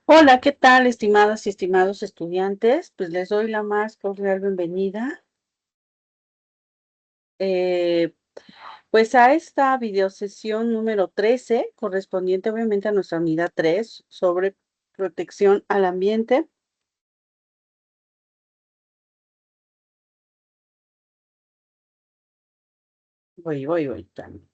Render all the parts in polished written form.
Hola, ¿qué tal, estimadas y estimados estudiantes? Pues les doy la más cordial bienvenida, eh, pues a esta videosesión número 13, correspondiente obviamente a nuestra unidad 3 sobre protección al ambiente. Voy, también.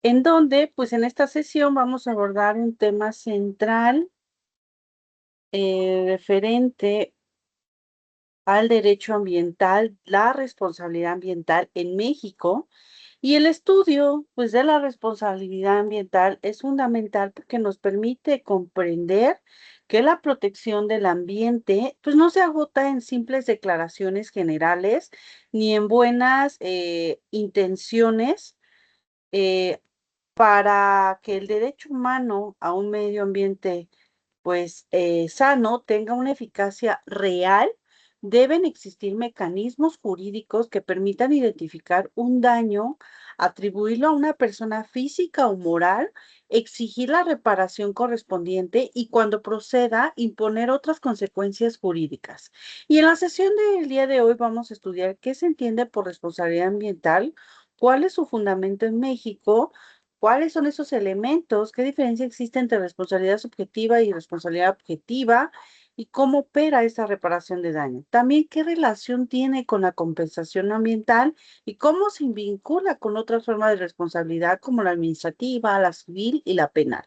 En donde, pues en esta sesión vamos a abordar un tema central referente al derecho ambiental, la responsabilidad ambiental en México. Y el estudio, pues, de la responsabilidad ambiental es fundamental porque nos permite comprender que la protección del ambiente, pues, no se agota en simples declaraciones generales ni en buenas intenciones, eh, para que el derecho humano a un medio ambiente pues sano tenga una eficacia real, deben existir mecanismos jurídicos que permitan identificar un daño, atribuirlo a una persona física o moral, exigir la reparación correspondiente y cuando proceda, imponer otras consecuencias jurídicas. Y en la sesión del día de hoy vamos a estudiar qué se entiende por responsabilidad ambiental, cuál es su fundamento en México. ¿Cuáles son esos elementos? ¿Qué diferencia existe entre responsabilidad subjetiva y responsabilidad objetiva? ¿Y cómo opera esa reparación de daño? También, ¿qué relación tiene con la compensación ambiental y cómo se vincula con otras formas de responsabilidad como la administrativa, la civil y la penal?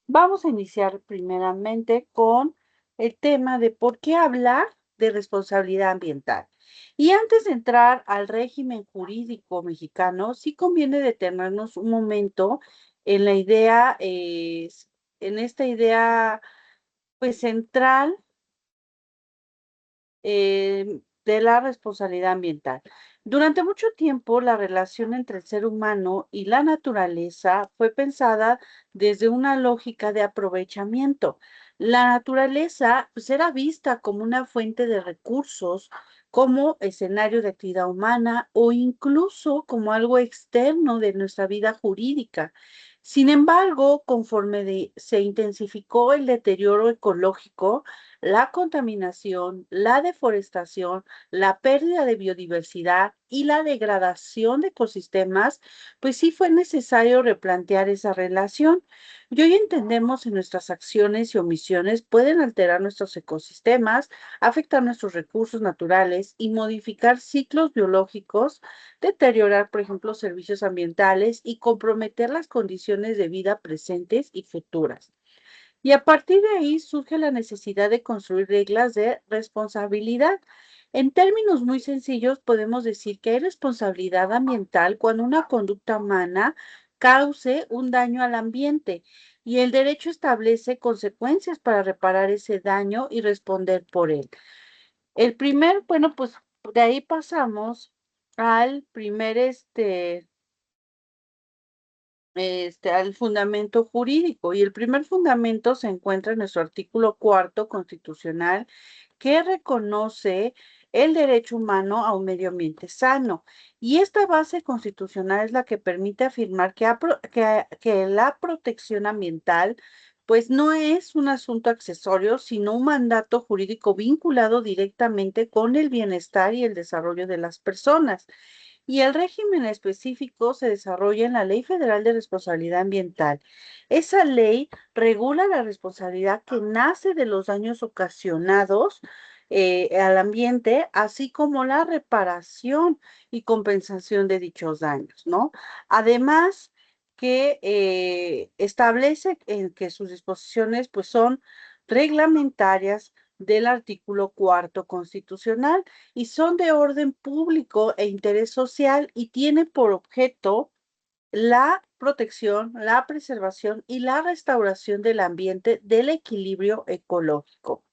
Vamos a iniciar primeramente con el tema de por qué hablar de responsabilidad ambiental. Y antes de entrar al régimen jurídico mexicano, sí conviene detenernos un momento en la idea, en esta idea, pues central de la responsabilidad ambiental. Durante mucho tiempo, la relación entre el ser humano y la naturaleza fue pensada desde una lógica de aprovechamiento. La naturaleza, pues, era vista como una fuente de recursos, como escenario de actividad humana o incluso como algo externo de nuestra vida jurídica. Sin embargo, conforme se intensificó el deterioro ecológico, la contaminación, la deforestación, la pérdida de biodiversidad y la degradación de ecosistemas, pues sí fue necesario replantear esa relación. Y hoy entendemos que nuestras acciones y omisiones pueden alterar nuestros ecosistemas, afectar nuestros recursos naturales y modificar ciclos biológicos, deteriorar, por ejemplo, servicios ambientales y comprometer las condiciones de vida presentes y futuras. Y a partir de ahí surge la necesidad de construir reglas de responsabilidad. En términos muy sencillos, podemos decir que hay responsabilidad ambiental cuando una conducta humana cause un daño al ambiente y el derecho establece consecuencias para reparar ese daño y responder por él. Bueno, pues de ahí pasamos al primer, al fundamento jurídico. Y el primer fundamento se encuentra en nuestro artículo cuarto constitucional, que reconoce el derecho humano a un medio ambiente sano. Y esta base constitucional es la que permite afirmar que la protección ambiental, pues no es un asunto accesorio, sino un mandato jurídico vinculado directamente con el bienestar y el desarrollo de las personas. Y el régimen específico se desarrolla en la Ley Federal de Responsabilidad Ambiental. Esa ley regula la responsabilidad que nace de los daños ocasionados al ambiente, así como la reparación y compensación de dichos daños, ¿no? Además, que establece en que sus disposiciones pues son reglamentarias del artículo cuarto constitucional y son de orden público e interés social y tienen por objeto la protección, la preservación y la restauración del ambiente, del equilibrio ecológico.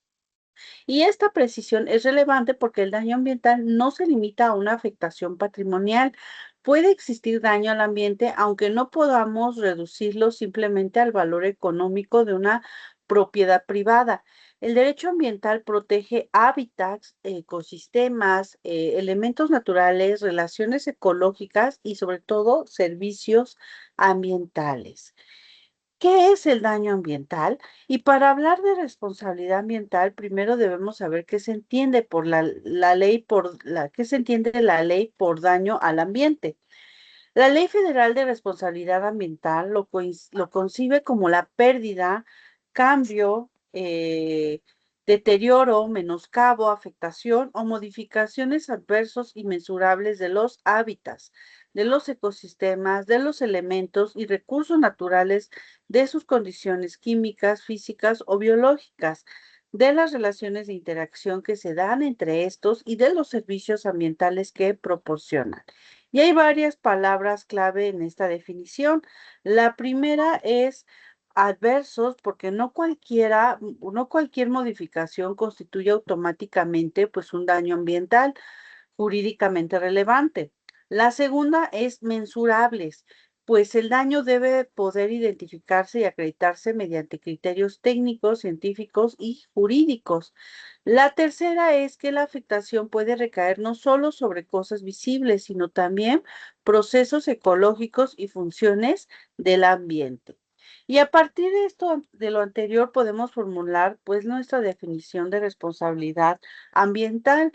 Y esta precisión es relevante porque el daño ambiental no se limita a una afectación patrimonial. Puede existir daño al ambiente, aunque no podamos reducirlo simplemente al valor económico de una propiedad privada. El derecho ambiental protege hábitats, ecosistemas, elementos naturales, relaciones ecológicas y sobre todo servicios ambientales. ¿Qué es el daño ambiental? Y para hablar de responsabilidad ambiental, primero debemos saber qué se entiende por la ley qué se entiende de la ley por daño al ambiente. La Ley Federal de Responsabilidad Ambiental lo concibe como la pérdida, cambio, deterioro, menoscabo, afectación o modificaciones adversos y mensurables de los hábitats, de los ecosistemas, de los elementos y recursos naturales, de sus condiciones químicas, físicas o biológicas, de las relaciones de interacción que se dan entre estos y de los servicios ambientales que proporcionan. Y hay varias palabras clave en esta definición. La primera es adversos, porque no cualquier modificación constituye automáticamente pues un daño ambiental jurídicamente relevante. La segunda es mensurables, pues el daño debe poder identificarse y acreditarse mediante criterios técnicos, científicos y jurídicos. La tercera es que la afectación puede recaer no solo sobre cosas visibles, sino también procesos ecológicos y funciones del ambiente. Y a partir de esto, de lo anterior, podemos formular pues nuestra definición de responsabilidad ambiental.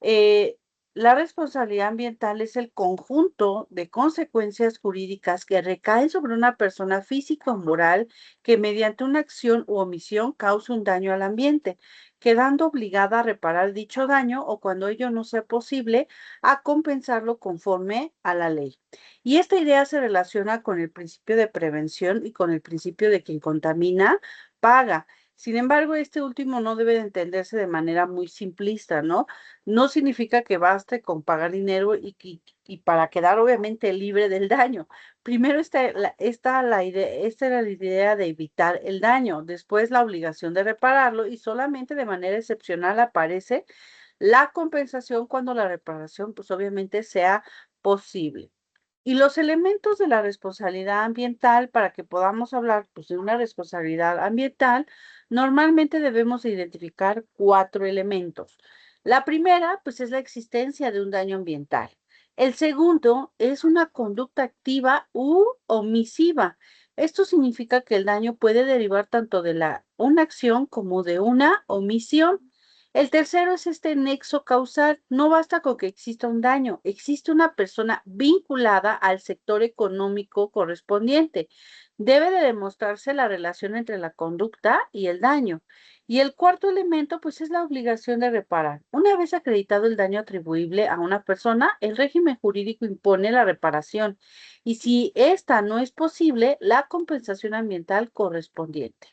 eh, la responsabilidad ambiental es el conjunto de consecuencias jurídicas que recaen sobre una persona física o moral que mediante una acción u omisión causa un daño al ambiente, quedando obligada a reparar dicho daño o cuando ello no sea posible, a compensarlo conforme a la ley. Y esta idea se relaciona con el principio de prevención y con el principio de quien contamina, paga. Sin embargo, este último no debe de entenderse de manera muy simplista, ¿no? No significa que baste con pagar dinero y para quedar obviamente libre del daño. Primero esta era la idea de evitar el daño, después la obligación de repararlo y solamente de manera excepcional aparece la compensación cuando la reparación pues obviamente sea posible. Y los elementos de la responsabilidad ambiental, para que podamos hablar pues, de una responsabilidad ambiental, normalmente debemos identificar cuatro elementos. La primera, pues, es la existencia de un daño ambiental. El segundo es una conducta activa u omisiva. Esto significa que el daño puede derivar tanto de una acción como de una omisión. El tercero es este nexo causal. No basta con que exista un daño, existe una persona vinculada al sector económico correspondiente. Debe de demostrarse la relación entre la conducta y el daño. Y el cuarto elemento, pues, es la obligación de reparar. Una vez acreditado el daño atribuible a una persona, el régimen jurídico impone la reparación. Y si esta no es posible, la compensación ambiental correspondiente.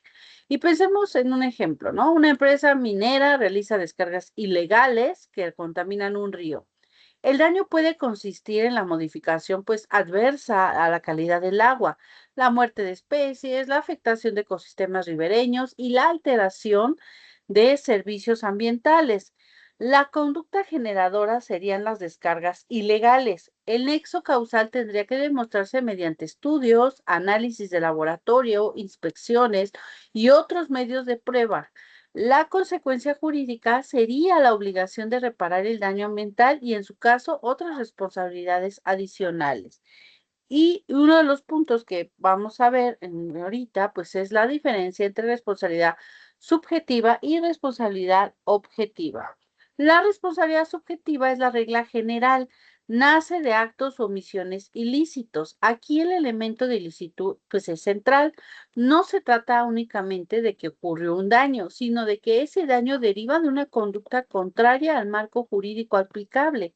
Y pensemos en un ejemplo, ¿no? Una empresa minera realiza descargas ilegales que contaminan un río. El daño puede consistir en la modificación, pues, adversa a la calidad del agua, la muerte de especies, la afectación de ecosistemas ribereños y la alteración de servicios ambientales. La conducta generadora serían las descargas ilegales. El nexo causal tendría que demostrarse mediante estudios, análisis de laboratorio, inspecciones y otros medios de prueba. La consecuencia jurídica sería la obligación de reparar el daño ambiental y, en su caso, otras responsabilidades adicionales. Y uno de los puntos que vamos a ver ahorita, pues es la diferencia entre responsabilidad subjetiva y responsabilidad objetiva. La responsabilidad subjetiva es la regla general, nace de actos o omisiones ilícitos. Aquí el elemento de ilicitud, pues es central. No se trata únicamente de que ocurrió un daño, sino de que ese daño deriva de una conducta contraria al marco jurídico aplicable.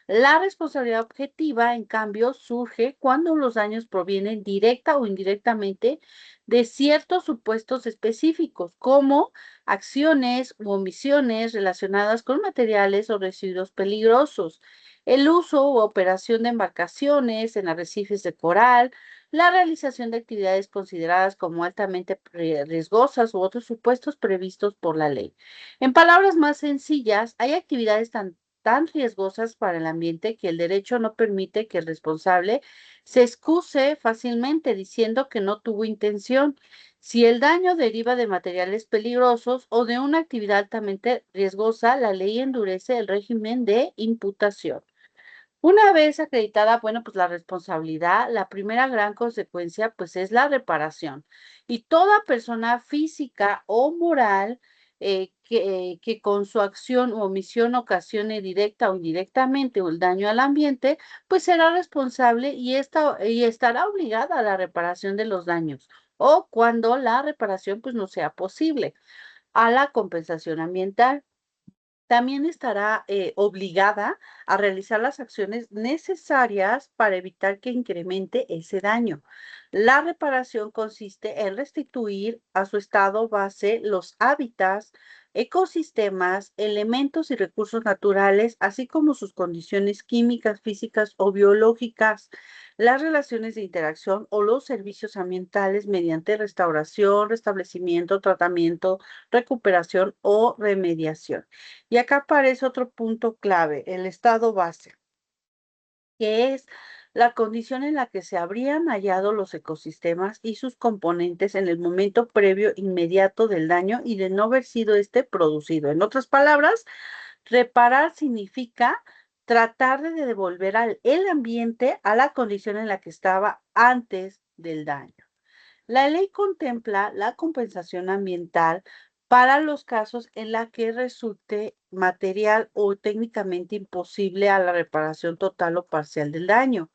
La responsabilidad objetiva, en cambio, surge cuando los daños provienen directa o indirectamente de ciertos supuestos específicos, como acciones u omisiones relacionadas con materiales o residuos peligrosos, el uso u operación de embarcaciones en arrecifes de coral, la realización de actividades consideradas como altamente riesgosas u otros supuestos previstos por la ley. En palabras más sencillas, hay actividades tan tan riesgosas para el ambiente que el derecho no permite que el responsable se excuse fácilmente diciendo que no tuvo intención. Si el daño deriva de materiales peligrosos o de una actividad altamente riesgosa, la ley endurece el régimen de imputación. Una vez acreditada, bueno, pues la responsabilidad, la primera gran consecuencia, pues es la reparación. Y toda persona física o moral que con su acción u omisión ocasione directa o indirectamente el daño al ambiente, pues será responsable y estará obligada a la reparación de los daños. O cuando la reparación pues no sea posible, a la compensación ambiental. También estará obligada a realizar las acciones necesarias para evitar que incremente ese daño. La reparación consiste en restituir a su estado base los hábitats, ecosistemas, elementos y recursos naturales, así como sus condiciones químicas, físicas o biológicas, las relaciones de interacción o los servicios ambientales mediante restauración, restablecimiento, tratamiento, recuperación o remediación. Y acá aparece otro punto clave, el estado base, que es la condición en la que se habrían hallado los ecosistemas y sus componentes en el momento previo inmediato del daño y de no haber sido este producido. En otras palabras, reparar significa tratar de devolver el ambiente a la condición en la que estaba antes del daño. La ley contempla la compensación ambiental para los casos en la que resulte material o técnicamente imposible a la reparación total o parcial del daño.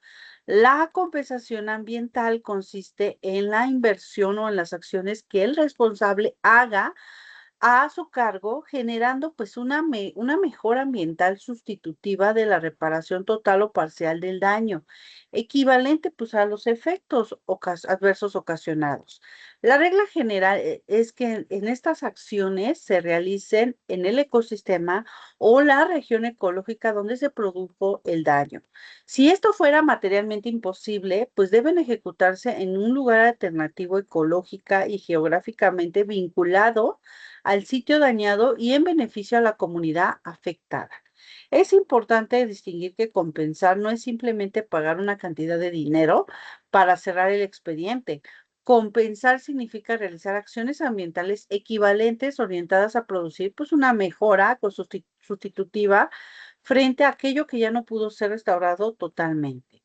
La compensación ambiental consiste en la inversión o en las acciones que el responsable haga a su cargo, generando pues una mejora ambiental sustitutiva de la reparación total o parcial del daño, equivalente pues a los efectos adversos ocasionados. La regla general es que en estas acciones se realicen en el ecosistema o la región ecológica donde se produjo el daño. Si esto fuera materialmente imposible, pues deben ejecutarse en un lugar alternativo ecológica y geográficamente vinculado al sitio dañado y en beneficio a la comunidad afectada. Es importante distinguir que compensar no es simplemente pagar una cantidad de dinero para cerrar el expediente. Compensar significa realizar acciones ambientales equivalentes orientadas a producir pues una mejora sustitutiva frente a aquello que ya no pudo ser restaurado totalmente.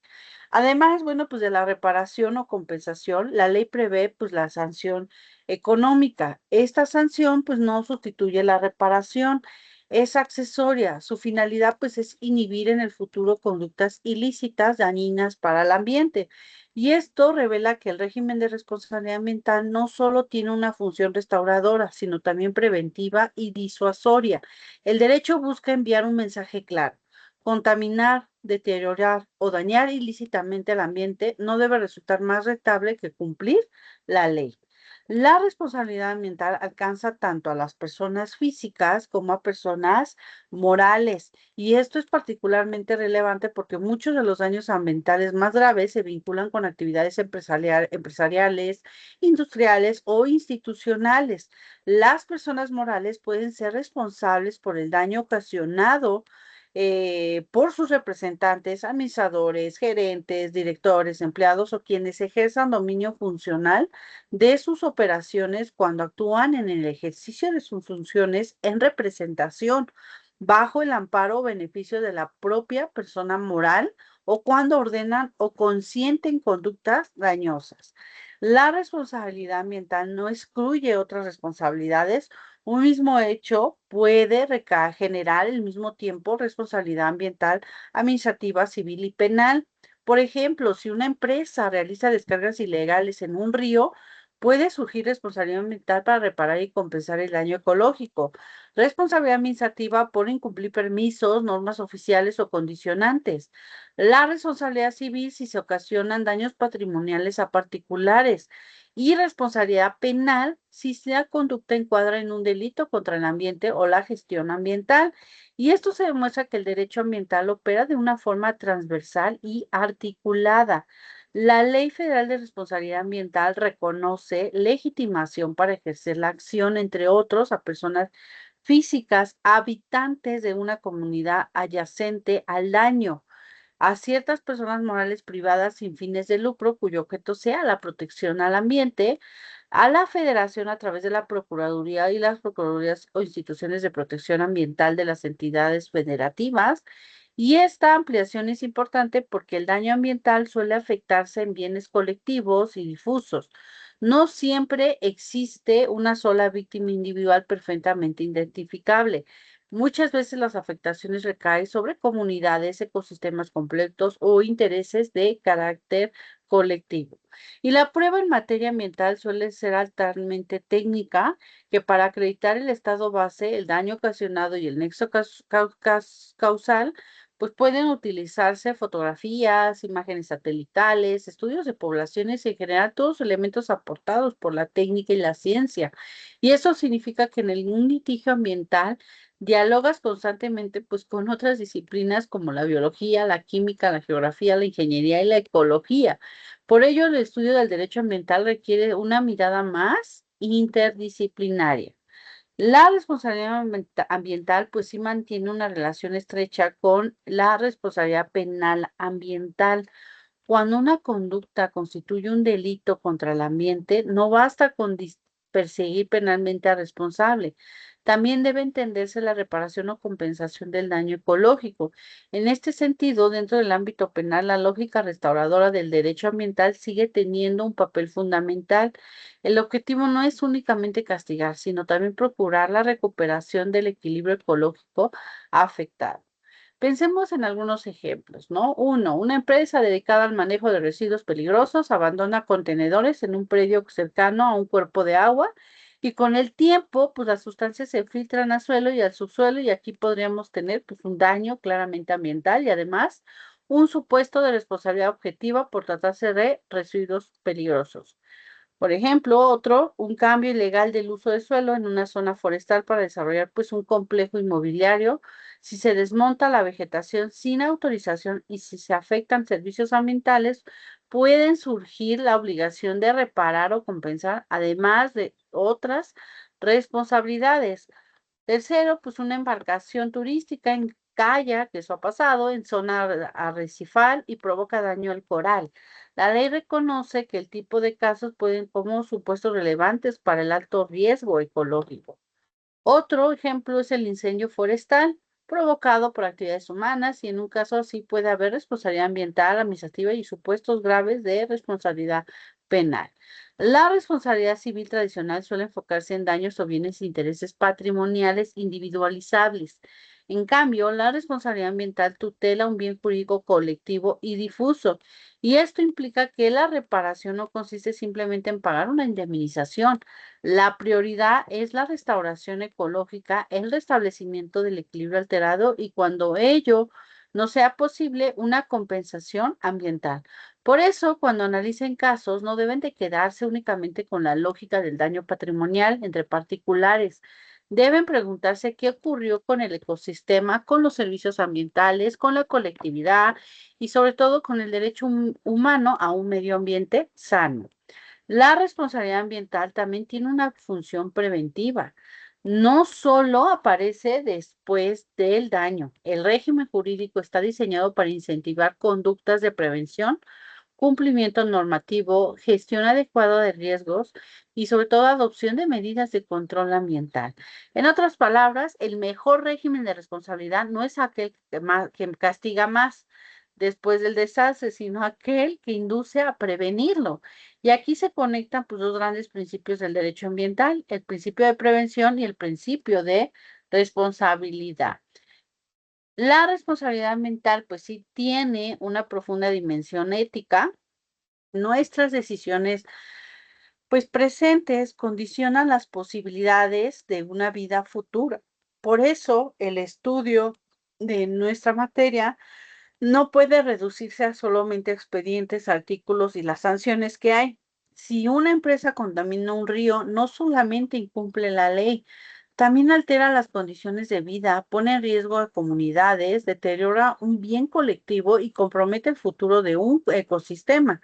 Además, bueno, pues de la reparación o compensación, la ley prevé pues la sanción económica. Esta sanción pues no sustituye la reparación, es accesoria. Su finalidad pues es inhibir en el futuro conductas ilícitas dañinas para el ambiente. Y esto revela que el régimen de responsabilidad ambiental no solo tiene una función restauradora, sino también preventiva y disuasoria. El derecho busca enviar un mensaje claro. Contaminar, deteriorar o dañar ilícitamente el ambiente no debe resultar más rentable que cumplir la ley. La responsabilidad ambiental alcanza tanto a las personas físicas como a personas morales. Y esto es particularmente relevante porque muchos de los daños ambientales más graves se vinculan con actividades empresariales, industriales o institucionales. Las personas morales pueden ser responsables por el daño ocasionado por sus representantes, administradores, gerentes, directores, empleados o quienes ejerzan dominio funcional de sus operaciones cuando actúan en el ejercicio de sus funciones en representación, bajo el amparo o beneficio de la propia persona moral o cuando ordenan o consienten conductas dañosas. La responsabilidad ambiental no excluye otras responsabilidades. Un mismo hecho puede generar al mismo tiempo responsabilidad ambiental, administrativa, civil y penal. Por ejemplo, si una empresa realiza descargas ilegales en un río, puede surgir responsabilidad ambiental para reparar y compensar el daño ecológico. Responsabilidad administrativa por incumplir permisos, normas oficiales o condicionantes. La responsabilidad civil si se ocasionan daños patrimoniales a particulares y responsabilidad penal si la conducta encuadra en un delito contra el ambiente o la gestión ambiental. Y esto se demuestra que el derecho ambiental opera de una forma transversal y articulada. La Ley Federal de Responsabilidad Ambiental reconoce legitimación para ejercer la acción, entre otros, a personas físicas, habitantes de una comunidad adyacente al daño, a ciertas personas morales privadas sin fines de lucro cuyo objeto sea la protección al ambiente, a la Federación a través de la Procuraduría y las Procuradurías o instituciones de protección ambiental de las entidades federativas. Y esta ampliación es importante porque el daño ambiental suele afectarse en bienes colectivos y difusos. No siempre existe una sola víctima individual perfectamente identificable. Muchas veces las afectaciones recaen sobre comunidades, ecosistemas completos o intereses de carácter colectivo. Y la prueba en materia ambiental suele ser altamente técnica, que para acreditar el estado base, el daño ocasionado y el nexo causal, pues pueden utilizarse fotografías, imágenes satelitales, estudios de poblaciones y en general todos los elementos aportados por la técnica y la ciencia. Y eso significa que en un litigio ambiental dialogas constantemente pues con otras disciplinas como la biología, la química, la geografía, la ingeniería y la ecología. Por ello, el estudio del derecho ambiental requiere una mirada más interdisciplinaria. La responsabilidad ambiental, pues sí mantiene una relación estrecha con la responsabilidad penal ambiental. Cuando una conducta constituye un delito contra el ambiente, no basta con perseguir penalmente al responsable. También debe entenderse la reparación o compensación del daño ecológico. En este sentido, dentro del ámbito penal, la lógica restauradora del derecho ambiental sigue teniendo un papel fundamental. El objetivo no es únicamente castigar, sino también procurar la recuperación del equilibrio ecológico afectado. Pensemos en algunos ejemplos, ¿no? Uno, una empresa dedicada al manejo de residuos peligrosos abandona contenedores en un predio cercano a un cuerpo de agua y con el tiempo, pues las sustancias se filtran al suelo y al subsuelo y aquí podríamos tener pues un daño claramente ambiental y además un supuesto de responsabilidad objetiva por tratarse de residuos peligrosos. Por ejemplo, otro, un cambio ilegal del uso de suelo en una zona forestal para desarrollar pues un complejo inmobiliario. Si se desmonta la vegetación sin autorización y si se afectan servicios ambientales, pueden surgir la obligación de reparar o compensar, además de otras responsabilidades. Tercero, pues una embarcación turística en kayak, que eso ha pasado, en zona arrecifal y provoca daño al coral. La ley reconoce que el tipo de casos pueden como supuestos relevantes para el alto riesgo ecológico. Otro ejemplo es el incendio forestal provocado por actividades humanas y en un caso así puede haber responsabilidad ambiental, administrativa y supuestos graves de responsabilidad penal. La responsabilidad civil tradicional suele enfocarse en daños o bienes e intereses patrimoniales individualizables. En cambio, la responsabilidad ambiental tutela un bien jurídico colectivo y difuso. Y esto implica que la reparación no consiste simplemente en pagar una indemnización. La prioridad es la restauración ecológica, el restablecimiento del equilibrio alterado y cuando ello no sea posible, una compensación ambiental. Por eso, cuando analicen casos, no deben de quedarse únicamente con la lógica del daño patrimonial entre particulares. Deben preguntarse qué ocurrió con el ecosistema, con los servicios ambientales, con la colectividad y sobre todo con el derecho humano a un medio ambiente sano. La responsabilidad ambiental también tiene una función preventiva. No solo aparece después del daño. El régimen jurídico está diseñado para incentivar conductas de prevención, cumplimiento normativo, gestión adecuada de riesgos y sobre todo adopción de medidas de control ambiental. En otras palabras, el mejor régimen de responsabilidad no es aquel que castiga más después del desastre, sino aquel que induce a prevenirlo. Y aquí se conectan pues dos grandes principios del derecho ambiental, el principio de prevención y el principio de responsabilidad. La responsabilidad ambiental pues sí tiene una profunda dimensión ética. Nuestras decisiones, pues presentes, condicionan las posibilidades de una vida futura. Por eso, el estudio de nuestra materia no puede reducirse a solamente expedientes, artículos y las sanciones que hay. Si una empresa contamina un río, no solamente incumple la ley, también altera las condiciones de vida, pone en riesgo a comunidades, deteriora un bien colectivo y compromete el futuro de un ecosistema.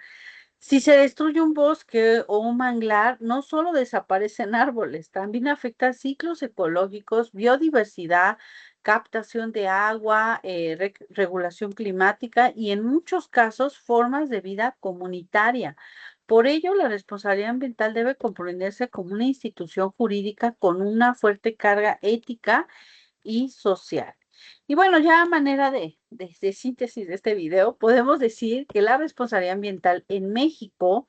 Si se destruye un bosque o un manglar, no solo desaparecen árboles, también afecta ciclos ecológicos, biodiversidad, captación de agua, regulación climática y en muchos casos formas de vida comunitaria. Por ello, la responsabilidad ambiental debe comprenderse como una institución jurídica con una fuerte carga ética y social. Y bueno, ya a manera de síntesis de este video, podemos decir que la responsabilidad ambiental en México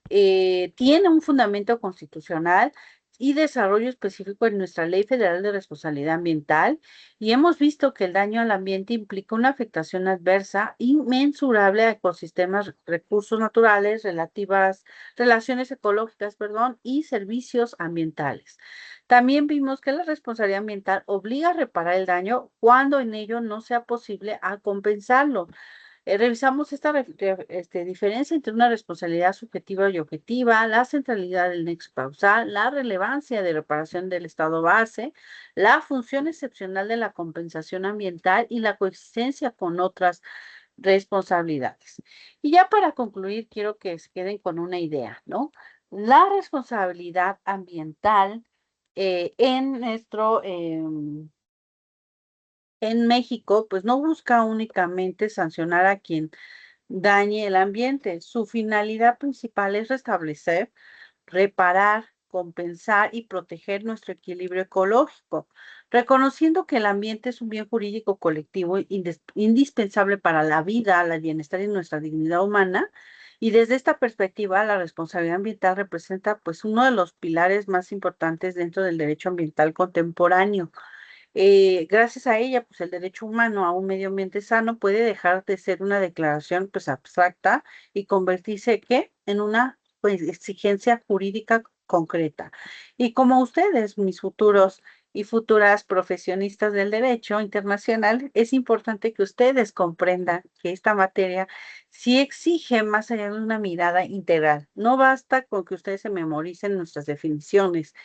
tiene un fundamento constitucional y desarrollo específico en nuestra Ley Federal de Responsabilidad Ambiental y hemos visto que el daño al ambiente implica una afectación adversa inmensurable a ecosistemas, recursos naturales, relaciones ecológicas, perdón, y servicios ambientales. También vimos que la responsabilidad ambiental obliga a reparar el daño cuando en ello no sea posible a compensarlo. Revisamos esta diferencia entre una responsabilidad subjetiva y objetiva, la centralidad del nexo causal, la relevancia de reparación del estado base, la función excepcional de la compensación ambiental y la coexistencia con otras responsabilidades. Y ya para concluir, quiero que se queden con una idea, ¿no? La responsabilidad ambiental en en México, pues no busca únicamente sancionar a quien dañe el ambiente. Su finalidad principal es restablecer, reparar, compensar y proteger nuestro equilibrio ecológico, reconociendo que el ambiente es un bien jurídico colectivo indispensable para la vida, el bienestar y nuestra dignidad humana. Y desde esta perspectiva, la responsabilidad ambiental representa pues uno de los pilares más importantes dentro del derecho ambiental contemporáneo. Gracias a ella, pues el derecho humano a un medio ambiente sano puede dejar de ser una declaración pues abstracta y convertirse ¿qué? En una pues, exigencia jurídica concreta. Y como ustedes, mis futuros y futuras profesionistas del derecho internacional, es importante que ustedes comprendan que esta materia sí exige más allá de una mirada integral. No basta con que ustedes se memoricen nuestras definiciones,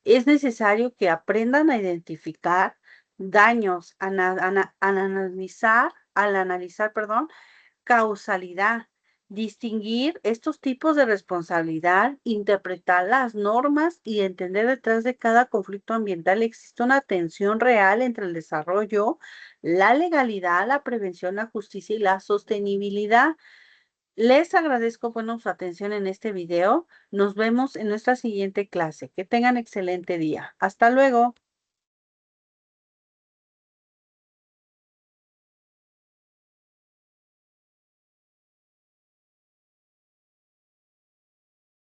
es necesario que aprendan a identificar daños, al analizar, perdón, causalidad, distinguir estos tipos de responsabilidad, interpretar las normas y entender detrás de cada conflicto ambiental existe una tensión real entre el desarrollo, la legalidad, la prevención, la justicia y la sostenibilidad. Les agradezco, bueno, su atención en este video. Nos vemos en nuestra siguiente clase. Que tengan excelente día. Hasta luego.